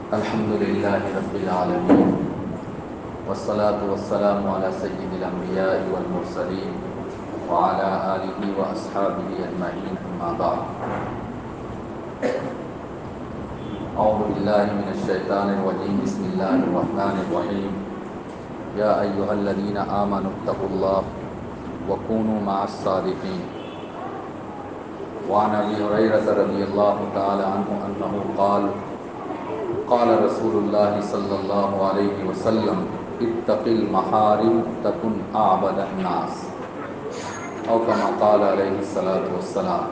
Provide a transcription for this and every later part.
الحمد لله رب العالمين والصلاة والسلام على سيد الأنبياء والمرسلين وعلى آله وأصحابه أجمعين أما بعد أعوذ بالله من الشيطان الرجيم بسم الله الرحمن الرحيم يا أيها الذين آمنوا اتقوا الله وكونوا مع الصادقين وعن أبي هريرة رضي الله تعالى عنه أنه قال رسول الله صلى الله عليه وسلم اتق المحارم تكن أعبد الناس او كما قال علیہ الصلاۃ والسلام۔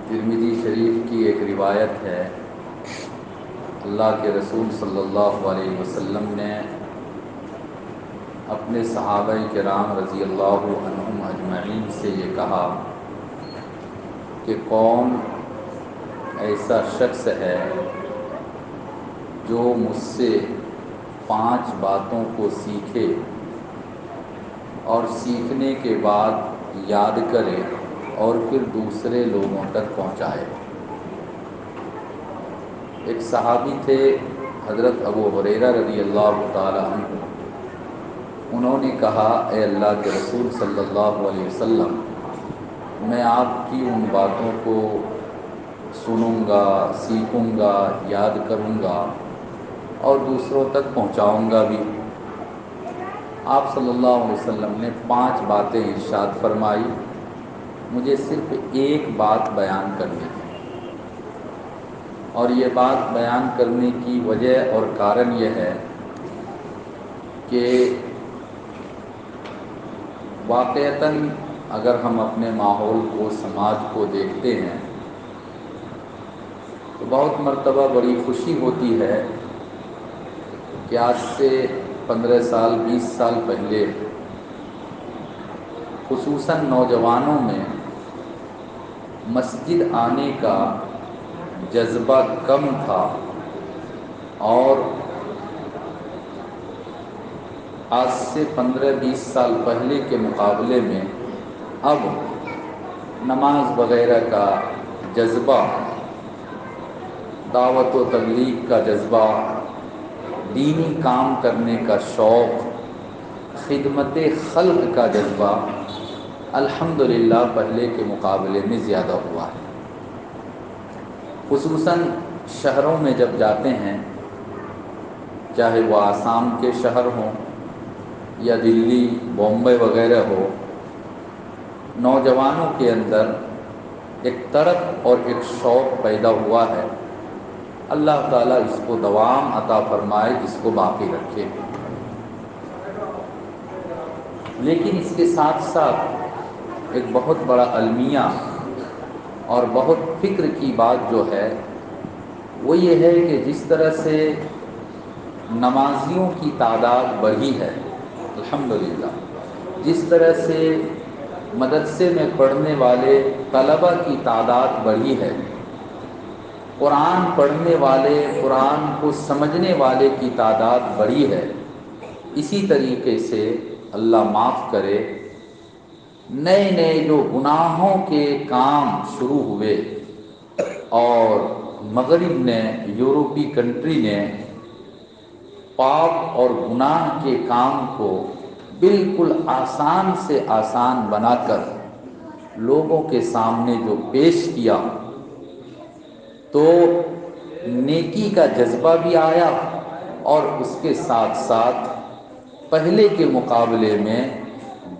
ترمذی شریف کی ایک روایت ہے، اللہ کے رسول صلی اللہ علیہ وسلم نے اپنے صحابہ کرام رضی اللہ عنہم اجمعین سے یہ کہا کہ کون ایسا شخص ہے جو مجھ سے 5 باتوں کو سیکھے اور سیکھنے کے بعد یاد کرے اور پھر دوسرے لوگوں تک پہنچائے۔ ایک صحابی تھے حضرت ابو ہریرہ رضی اللہ تعالی عنہ، انہوں نے کہا اے اللہ کے رسول صلی اللہ علیہ وسلم، میں آپ کی ان باتوں کو سنوں گا، سیکھوں گا، یاد کروں گا اور دوسروں تک پہنچاؤں گا بھی۔ آپ صلی اللہ علیہ وسلم نے 5 باتیں ارشاد فرمائی، مجھے صرف ایک بات بیان کرنی ہے، اور یہ بات بیان کرنے کی وجہ اور کارن یہ ہے کہ واقعتاً اگر ہم اپنے ماحول کو، سماج کو دیکھتے ہیں تو بہت مرتبہ بڑی خوشی ہوتی ہے کہ آج سے 15 سال 20 سال پہلے خصوصاً نوجوانوں میں مسجد آنے کا جذبہ کم تھا، اور آج سے 15-20 سال پہلے کے مقابلے میں اب نماز وغیرہ کا جذبہ، دعوت و تبلیغ کا جذبہ، دینی کام کرنے کا شوق، خدمت خلق کا جذبہ الحمدللہ پہلے کے مقابلے میں زیادہ ہوا ہے۔ خصوصاً شہروں میں جب جاتے ہیں، چاہے وہ آسام کے شہر ہوں یا دلی، بامبے وغیرہ ہو، نوجوانوں کے اندر ایک طرف اور ایک شوق پیدا ہوا ہے۔ اللہ تعالیٰ اس کو دوام عطا فرمائے، اس کو باقی رکھے۔ لیکن اس کے ساتھ ساتھ ایک بہت بڑا المیہ اور بہت فکر کی بات جو ہے وہ یہ ہے کہ جس طرح سے نمازیوں کی تعداد بڑھی ہے الحمدللہ، جس طرح سے مدرسے میں پڑھنے والے طلبہ کی تعداد بڑھی ہے، قرآن پڑھنے والے، قرآن کو سمجھنے والے کی تعداد بڑھی ہے، اسی طریقے سے اللہ معاف کرے نئے نئے جو گناہوں کے کام شروع ہوئے، اور مغرب نے، یورپی کنٹری نے پاپ اور گناہ کے کام کو بالکل آسان سے آسان بنا کر لوگوں کے سامنے جو پیش کیا، تو نیکی کا جذبہ بھی آیا، اور اس کے ساتھ ساتھ پہلے کے مقابلے میں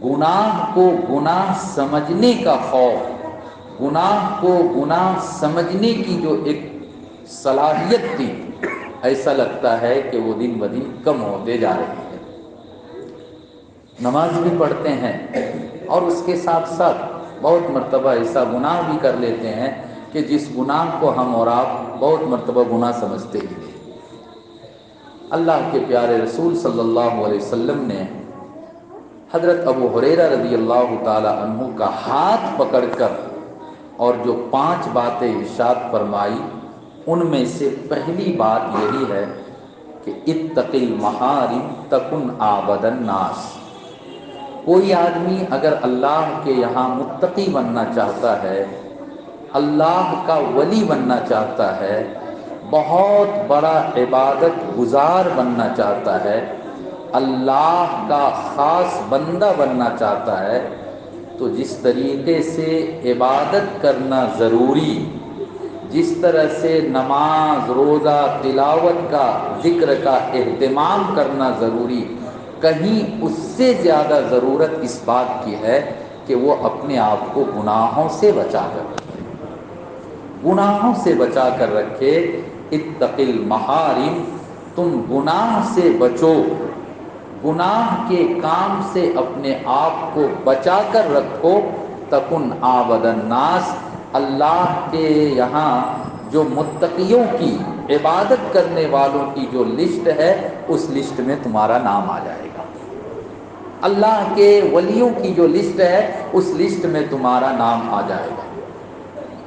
گناہ کو گناہ سمجھنے کا خوف، گناہ کو گناہ سمجھنے کی جو ایک صلاحیت تھی، ایسا لگتا ہے کہ وہ دن بدن کم ہوتے جا رہی ہے۔ نماز بھی پڑھتے ہیں اور اس کے ساتھ ساتھ بہت مرتبہ ایسا گناہ بھی کر لیتے ہیں کہ جس گناہ کو ہم اور آپ بہت مرتبہ گناہ سمجھتے ہی نہیں۔ اللہ کے پیارے رسول صلی اللہ علیہ وسلم نے حضرت ابو ہریرہ رضی اللہ تعالی عنہ کا ہاتھ پکڑ کر اور جو 5 باتیں ارشاد فرمائی، ان میں سے پہلی بات یہی ہے کہ اتق المحارم تکن اعبد الناس۔ کوئی آدمی اگر اللہ کے یہاں متقی بننا چاہتا ہے اللہ کا ولی بننا چاہتا ہے، بہت بڑا عبادت گزار بننا چاہتا ہے، اللہ کا خاص بندہ بننا چاہتا ہے، تو جس طریقے سے عبادت کرنا ضروری، جس طرح سے نماز، روزہ، تلاوت کا، ذکر کا اہتمام کرنا ضروری، کہیں اس سے زیادہ ضرورت اس بات کی ہے کہ وہ اپنے آپ کو گناہوں سے بچا کر رکھے، گناہوں سے بچا کر رکھے۔ اتق المحارم، تم گناہ سے بچو، گناہ کے کام سے اپنے آپ کو بچا کر رکھو، تکن عابد الناس، اللہ کے یہاں جو متقیوں کی، عبادت کرنے والوں کی جو لسٹ ہے، اس لسٹ میں تمہارا نام آ جائے گا۔ اللہ کے ولیوں کی جو لسٹ ہے، اس لسٹ میں تمہارا نام آ جائے گا۔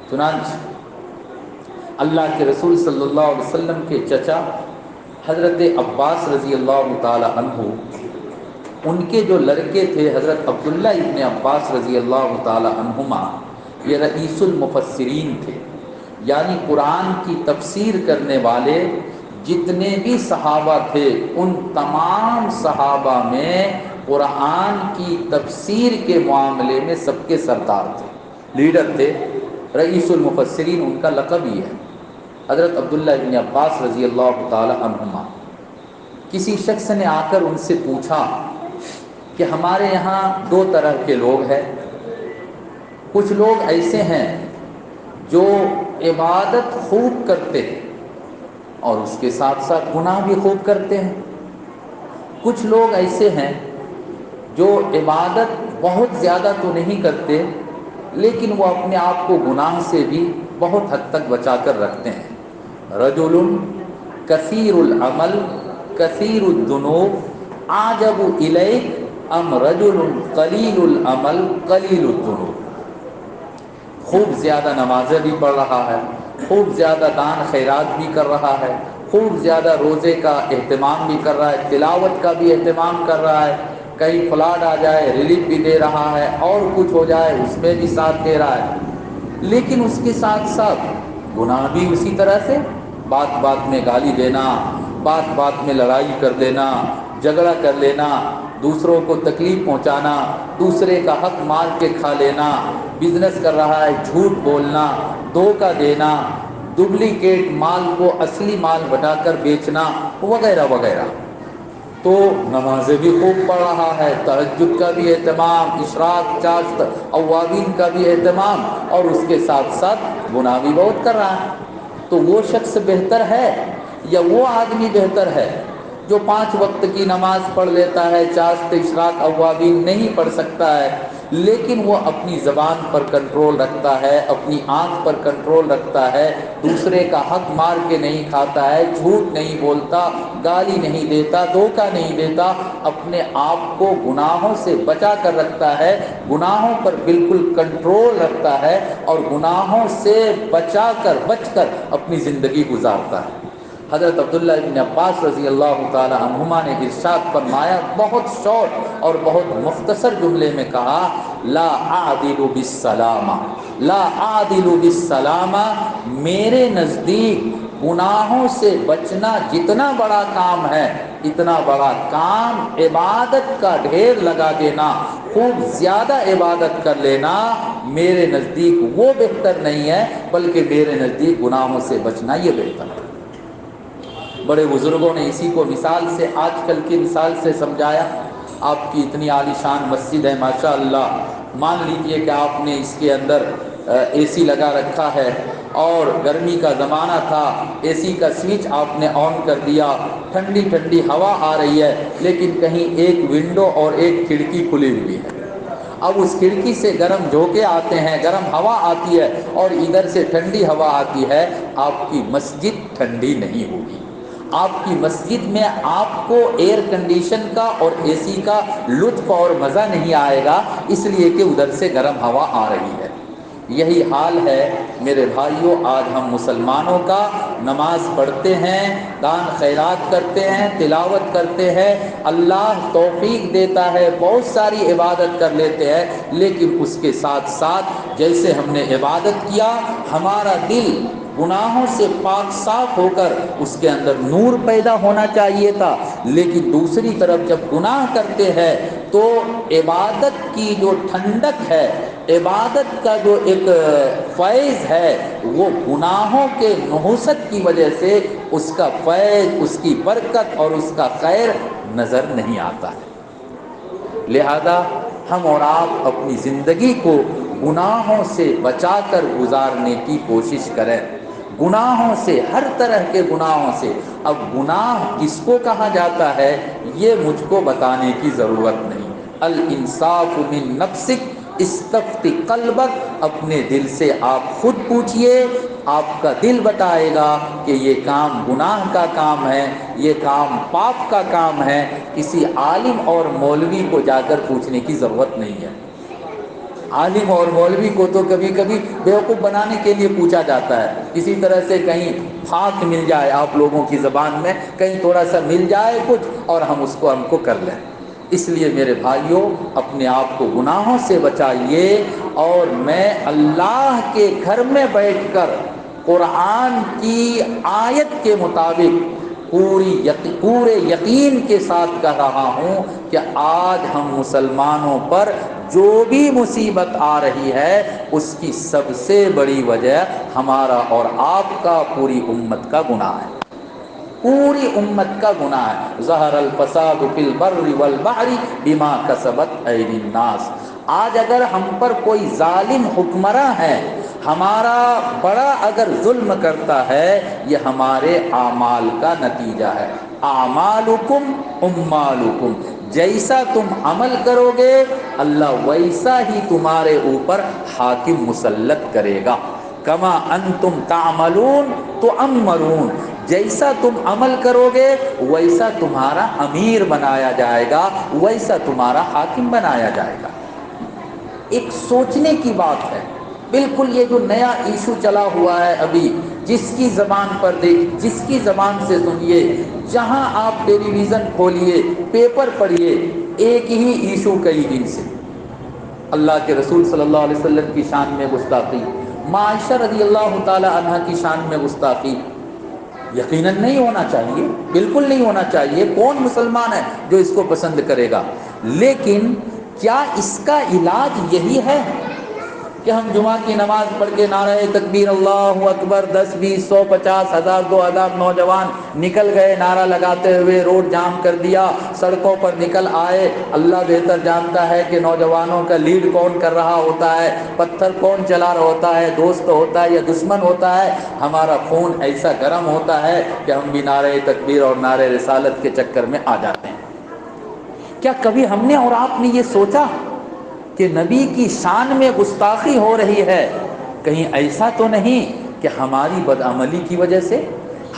چنانچہ اللہ کے رسول صلی اللہ علیہ وسلم کے چچا حضرت عباس رضی اللہ تعالی عنہ، ان کے جو لڑکے تھے حضرت عبداللہ ابن عباس رضی اللہ تعالی عنہما، یہ رئیس المفسرین تھے، یعنی قرآن کی تفسیر کرنے والے جتنے بھی صحابہ تھے، ان تمام صحابہ میں قرآن کی تفسیر کے معاملے میں سب کے سردار تھے، لیڈر تھے۔ رئیس المفسرین ان کا لقب ہی ہے، حضرت عبداللہ ابن عباس رضی اللہ تعالی عنہما۔ کسی شخص نے آ کر ان سے پوچھا کہ ہمارے یہاں دو طرح کے لوگ ہیں، کچھ لوگ ایسے ہیں جو عبادت خوب کرتے ہیں اور اس کے ساتھ ساتھ گناہ بھی خوب کرتے ہیں، کچھ لوگ ایسے ہیں جو عبادت بہت زیادہ تو نہیں کرتے لیکن وہ اپنے آپ کو گناہ سے بھی بہت حد تک بچا کر رکھتے ہیں۔ رجل کثیر العمل کثیر الذنوب اعجب الیک ام رجل قلیل العمل قلیل الذنوب، خوب زیادہ نمازیں بھی پڑھ رہا ہے، خوب زیادہ دان خیرات بھی کر رہا ہے، خوب زیادہ روزے کا اہتمام بھی کر رہا ہے، تلاوت کا بھی اہتمام کر رہا ہے، کہیں فلاڈ آ جائے ریلیف بھی دے رہا ہے، اور کچھ ہو جائے اس میں بھی ساتھ دے رہا ہے، لیکن اس کے ساتھ ساتھ گناہ بھی اسی طرح سے، بات بات میں گالی دینا، بات بات میں لڑائی کر دینا، جھگڑا کر لینا، دوسروں کو تکلیف پہنچانا، دوسرے کا حق مار کے کھا لینا، بزنس کر رہا ہے جھوٹ بولنا، دھوکہ دینا، ڈپلیکیٹ مال کو اصلی مال بنا کر بیچنا، وغیرہ وغیرہ۔ تو نمازیں بھی خوب پڑھ رہا ہے، تہجد کا بھی اہتمام، اشراق، چاشت، اوابین کا بھی اہتمام، اور اس کے ساتھ ساتھ گناہ بھی بہت کر رہا ہے۔ تو وہ شخص بہتر ہے یا وہ آدمی بہتر ہے جو 5 وقت کی نماز پڑھ لیتا ہے، چاشت، اشراق، اوابین نہیں پڑھ سکتا ہے، لیکن وہ اپنی زبان پر کنٹرول رکھتا ہے، اپنی آنکھ پر کنٹرول رکھتا ہے، دوسرے کا حق مار کے نہیں کھاتا ہے، جھوٹ نہیں بولتا، گالی نہیں دیتا، دھوکہ نہیں دیتا، اپنے آپ کو گناہوں سے بچا کر رکھتا ہے، گناہوں پر بالکل کنٹرول رکھتا ہے، اور گناہوں سے بچ کر اپنی زندگی گزارتا ہے۔ حضرت عبداللہ ابن عباس رضی اللہ تعالی عنہما نے ارشاد فرمایا، بہت شارٹ اور بہت مختصر جملے میں کہا، لا اعدل بالسلامہ، لا اعدل بالسلامہ، میرے نزدیک گناہوں سے بچنا جتنا بڑا کام ہے، اتنا بڑا کام عبادت کا ڈھیر لگا دینا، خوب زیادہ عبادت کر لینا، میرے نزدیک وہ بہتر نہیں ہے، بلکہ میرے نزدیک گناہوں سے بچنا یہ بہتر ہے۔ بڑے بزرگوں نے اسی کو مثال سے، آج کل کی مثال سے سمجھایا۔ آپ کی اتنی عالی شان مسجد ہے ماشاءاللہ، مان لیجئے کہ آپ نے اس کے اندر اے سی لگا رکھا ہے، اور گرمی کا زمانہ تھا، اے سی کا سوئچ آپ نے آن کر دیا، ٹھنڈی ٹھنڈی ہوا آ رہی ہے، لیکن کہیں ایک ونڈو اور ایک کھڑکی کھلی ہوئی ہے۔ اب اس کھڑکی سے گرم جھونکے آتے ہیں، گرم ہوا آتی ہے، اور ادھر سے ٹھنڈی ہوا آتی ہے، آپ کی مسجد ٹھنڈی نہیں ہوگی۔ آپ کی مسجد میں آپ کو ایئر کنڈیشن کا اور اے سی کا لطف اور مزہ نہیں آئے گا، اس لیے کہ ادھر سے گرم ہوا آ رہی ہے۔ یہی حال ہے میرے بھائیوں، آج ہم مسلمانوں کا نماز پڑھتے ہیں، دان خیرات کرتے ہیں، تلاوت کرتے ہیں، اللہ توفیق دیتا ہے، بہت ساری عبادت کر لیتے ہیں، لیکن اس کے ساتھ ساتھ جیسے ہم نے عبادت کیا ہمارا دل گناہوں سے پاک صاف ہو کر اس کے اندر نور پیدا ہونا چاہیے تھا، لیکن دوسری طرف جب گناہ کرتے ہیں تو عبادت کی جو ٹھنڈک ہے، عبادت کا جو ایک فیض ہے، وہ گناہوں کے نحوست کی وجہ سے اس کا فیض، اس کی برکت اور اس کا خیر نظر نہیں آتا ہے۔ لہذا ہم اور آپ اپنی زندگی کو گناہوں سے بچا کر گزارنے کی کوشش کریں، گناہوں سے، ہر طرح کے گناہوں سے۔ اب گناہ کس کو کہا جاتا ہے یہ مجھ کو بتانے کی ضرورت نہیں۔ الانصاف من نفسک استفتی قلبک، اپنے دل سے آپ خود پوچھئے، آپ کا دل بتائے گا کہ یہ کام گناہ کا کام ہے، یہ کام پاپ کا کام ہے۔ کسی عالم اور مولوی کو جا کر پوچھنے کی ضرورت نہیں ہے۔ عالم اور مولوی کو تو کبھی کبھی بیوقوف بنانے کے لیے پوچھا جاتا ہے، کسی طرح سے کہیں پھاک مل جائے، آپ لوگوں کی زبان میں کہیں تھوڑا سا مل جائے کچھ اور ہم کو کر لیں۔ اس لیے میرے بھائیوں، اپنے آپ کو گناہوں سے بچائیے، اور میں اللہ کے گھر میں بیٹھ کر قرآن کی آیت کے مطابق پورے یقین کے ساتھ کہہ رہا ہوں کہ آج ہم مسلمانوں پر جو بھی مصیبت آ رہی ہے اس کی سب سے بڑی وجہ ہمارا اور آپ کا، پوری امت کا گناہ ہے، پوری امت کا گناہ ہے۔ ظہر الفساد فی البر والبحر بما کسبت ایدی الناس۔ آج اگر ہم پر کوئی ظالم حکمراں ہے، ہمارا بڑا اگر ظلم کرتا ہے، یہ ہمارے اعمال کا نتیجہ ہے۔ اعمالکم اموالکم، جیسا تم عمل کرو گے اللہ ویسا ہی تمہارے اوپر حاکم مسلط کرے گا۔ کما انتم تعملون تؤمرون، جیسا تم عمل کرو گے ویسا تمہارا امیر بنایا جائے گا، ویسا تمہارا حاکم بنایا جائے گا۔ ایک سوچنے کی بات ہے، بالکل یہ جو نیا ایشو چلا ہوا ہے ابھی، جس کی زبان پر جس کی زبان سے سنیے، جہاں آپ ٹیلی ویژن کھولیے، پیپر پڑھیے، ایک ہی ایشو کئی دن سے، اللہ کے رسول صلی اللہ علیہ وسلم کی شان میں گستاخی، عائشہ رضی اللہ تعالی عنہ کی شان میں گستاخی۔ یقیناً نہیں ہونا چاہیے، بالکل نہیں ہونا چاہیے، کون مسلمان ہے جو اس کو پسند کرے گا؟ لیکن کیا اس کا علاج یہی ہے کہ ہم جمعہ کی نماز پڑھ کے نعرہ تکبیر اللہ اکبر 10 20 100 50 1000 2000 نوجوان نکل گئے نعرہ لگاتے ہوئے، روڈ جام کر دیا، سڑکوں پر نکل آئے؟ اللہ بہتر جانتا ہے کہ نوجوانوں کا لیڈ کون کر رہا ہوتا ہے، پتھر کون چلا رہا ہوتا ہے، دوست ہوتا ہے یا دشمن ہوتا ہے۔ ہمارا خون ایسا گرم ہوتا ہے کہ ہم بھی نعرہ تکبیر اور نعرہ رسالت کے چکر میں آ جاتے ہیں۔ کیا کبھی ہم نے اور آپ نے یہ سوچا کہ نبی کی شان میں گستاخی ہو رہی ہے، کہیں ایسا تو نہیں کہ ہماری بدعملی کی وجہ سے،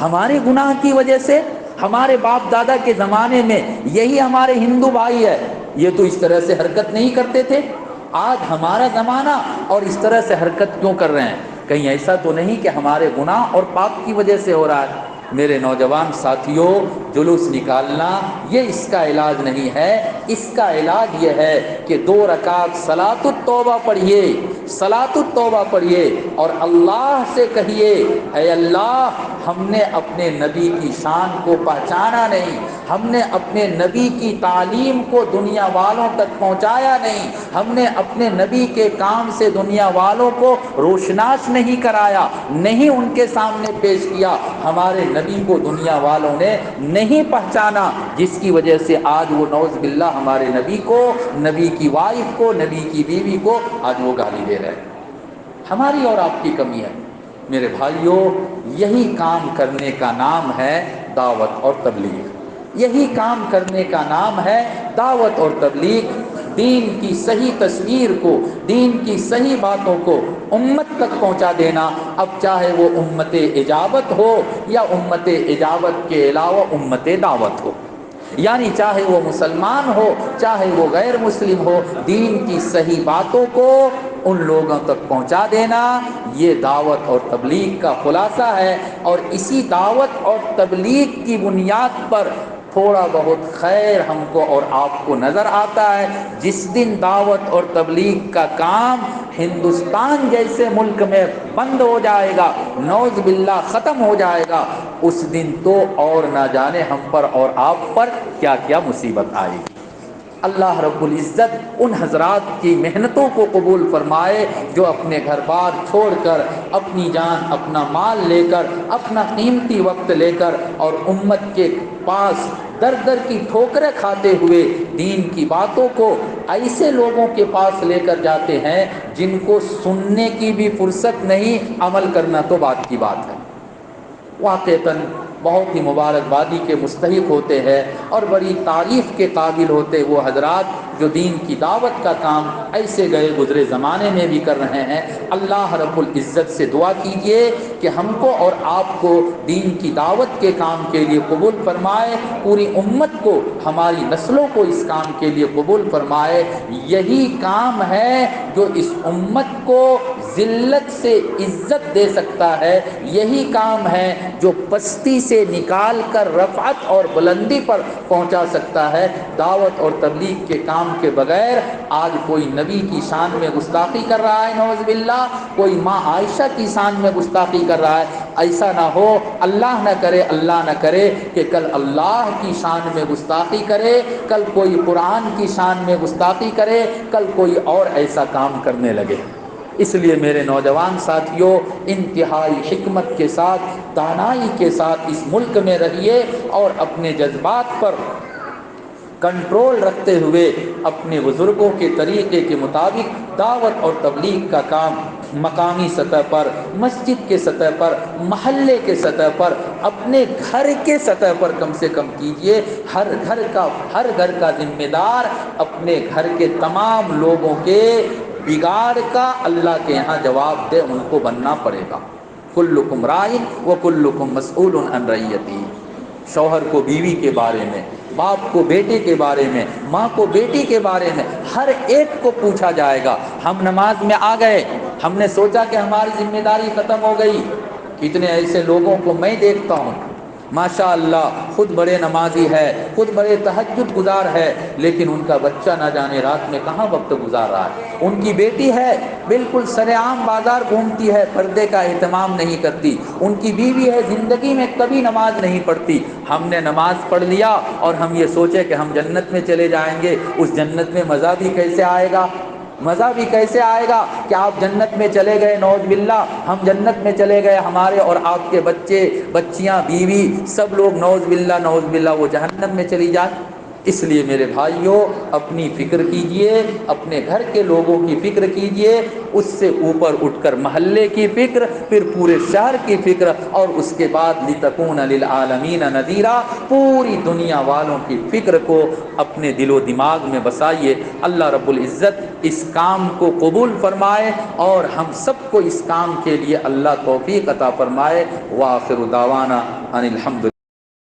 ہمارے گناہ کی وجہ سے؟ ہمارے باپ دادا کے زمانے میں یہی ہمارے ہندو بھائی ہے، یہ تو اس طرح سے حرکت نہیں کرتے تھے، آج ہمارا زمانہ اور اس طرح سے حرکت کیوں کر رہے ہیں؟ کہیں ایسا تو نہیں کہ ہمارے گناہ اور پاپ کی وجہ سے ہو رہا ہے؟ میرے نوجوان ساتھیوں، جلوس نکالنا یہ اس کا علاج نہیں ہے، اس کا علاج یہ ہے کہ 2 رکعت صلاۃ التوبہ پڑھیے، صلاۃ التوبہ پڑھیے اور اللہ سے کہیے، اے اللہ ہم نے اپنے نبی کی شان کو پہچانا نہیں، ہم نے اپنے نبی کی تعلیم کو دنیا والوں تک پہنچایا نہیں، ہم نے اپنے نبی کے کام سے دنیا والوں کو روشناس نہیں کرایا، نہیں ان کے سامنے پیش کیا، ہمارے نبی کو دنیا والوں نے نہیں پہچانا، جس کی وجہ سے آج وہ نعوذ باللہ ہمارے نبی کو، نبی کی وائف کو، نبی کی بیوی کو آج وہ گالی دے رہے ہیں۔ ہماری اور آپ کی کمی ہے۔ میرے بھائیوں، یہی کام کرنے کا نام ہے دعوت اور تبلیغ، یہی کام کرنے کا نام ہے دعوت اور تبلیغ، دین کی صحیح تصویر کو، دین کی صحیح باتوں کو امت تک پہنچا دینا، اب چاہے وہ امت اجابت ہو یا امت اجابت کے علاوہ امت دعوت ہو، یعنی چاہے وہ مسلمان ہو چاہے وہ غیر مسلم ہو، دین کی صحیح باتوں کو ان لوگوں تک پہنچا دینا، یہ دعوت اور تبلیغ کا خلاصہ ہے۔ اور اسی دعوت اور تبلیغ کی بنیاد پر تھوڑا بہت خیر ہم کو اور آپ کو نظر آتا ہے۔ جس دن دعوت اور تبلیغ کا کام ہندوستان جیسے ملک میں بند ہو جائے گا، نعوذ باللہ ختم ہو جائے گا، اس دن تو اور نہ جانے ہم پر اور آپ پر کیا کیا مصیبت آئے گی۔ اللہ رب العزت ان حضرات کی محنتوں کو قبول فرمائے جو اپنے گھر بار چھوڑ کر، اپنی جان اپنا مال لے کر، اپنا قیمتی وقت لے کر اور امت کے پاس در در کی ٹھوکریں کھاتے ہوئے دین کی باتوں کو ایسے لوگوں کے پاس لے کر جاتے ہیں جن کو سننے کی بھی فرصت نہیں، عمل کرنا تو بات کی بات ہے۔ واقعتاً بہت ہی مبارکبادی کے مستحق ہوتے ہیں اور بڑی تعریف کے قابل ہوتے وہ حضرات جو دین کی دعوت کا کام ایسے گئے گزرے زمانے میں بھی کر رہے ہیں۔ اللہ رب العزت سے دعا کیجئے کہ ہم کو اور آپ کو دین کی دعوت کے کام کے لیے قبول فرمائے، پوری امت کو، ہماری نسلوں کو اس کام کے لیے قبول فرمائے۔ یہی کام ہے جو اس امت کو ذلت سے عزت دے سکتا ہے، یہی کام ہے جو پستی سے نکال کر رفعت اور بلندی پر پہنچا سکتا ہے۔ دعوت اور تبلیغ کے کام کے بغیر آج کوئی نبی کی شان میں گستاخی کر رہا ہے، نعوذ باللہ، کوئی ماں عائشہ کی شان میں گستاخی کر رہا ہے۔ ایسا نہ ہو، اللہ نہ کرے، اللہ نہ کرے کہ کل اللہ کی شان میں گستاخی کرے، کل کوئی قرآن کی شان میں گستاخی کرے، کل کوئی اور ایسا کام کرنے لگے۔ اس لیے میرے نوجوان ساتھیوں، انتہائی حکمت کے ساتھ، دانائی کے ساتھ اس ملک میں رہیے اور اپنے جذبات پر کنٹرول رکھتے ہوئے اپنے بزرگوں کے طریقے کے مطابق دعوت اور تبلیغ کا کام مقامی سطح پر، مسجد کے سطح پر، محلے کے سطح پر، اپنے گھر کے سطح پر کم سے کم کیجئے۔ ہر گھر کا ذمہ دار اپنے گھر کے تمام لوگوں کے بگاڑ کا اللہ کے یہاں جواب دے، ان کو بننا پڑے گا۔ کلکم راعٍ وکلکم مسئول عن رعیتہ۔ شوہر کو بیوی کے بارے میں، باپ کو بیٹے کے بارے میں، ماں کو بیٹی کے بارے میں، ہر ایک کو پوچھا جائے گا۔ ہم نماز میں آ گئے، ہم نے سوچا کہ ہماری ذمہ داری ختم ہو گئی۔ کتنے ایسے لوگوں کو میں دیکھتا ہوں، ماشاء اللہ خود بڑے نمازی ہے، خود بڑے تہجد گزار ہے، لیکن ان کا بچہ نہ جانے رات میں کہاں وقت گزار رہا ہے۔ ان کی بیٹی ہے، بالکل سرعام بازار گھومتی ہے، پردے کا اہتمام نہیں کرتی۔ ان کی بیوی ہے، زندگی میں کبھی نماز نہیں پڑھتی۔ ہم نے نماز پڑھ لیا اور ہم یہ سوچے کہ ہم جنت میں چلے جائیں گے۔ اس جنت میں مزہ بھی کیسے آئے گا؟ مزہ بھی کیسے آئے گا کہ آپ جنت میں چلے گئے، نعوذ باللہ ہم جنت میں چلے گئے، ہمارے اور آپ کے بچے بچیاں بیوی سب لوگ نعوذ باللہ وہ جہنم میں چلی جائے۔ اس لیے میرے بھائیوں، اپنی فکر کیجئے، اپنے گھر کے لوگوں کی فکر کیجئے، اس سے اوپر اٹھ کر محلے کی فکر، پھر پورے شہر کی فکر، اور اس کے بعد لتکون للعالمین نذیرا، پوری دنیا والوں کی فکر کو اپنے دل و دماغ میں بسائیے۔ اللہ رب العزت اس کام کو قبول فرمائے اور ہم سب کو اس کام کے لیے اللہ توفیق عطا فرمائے۔ وآخر دعوانا ان الحمد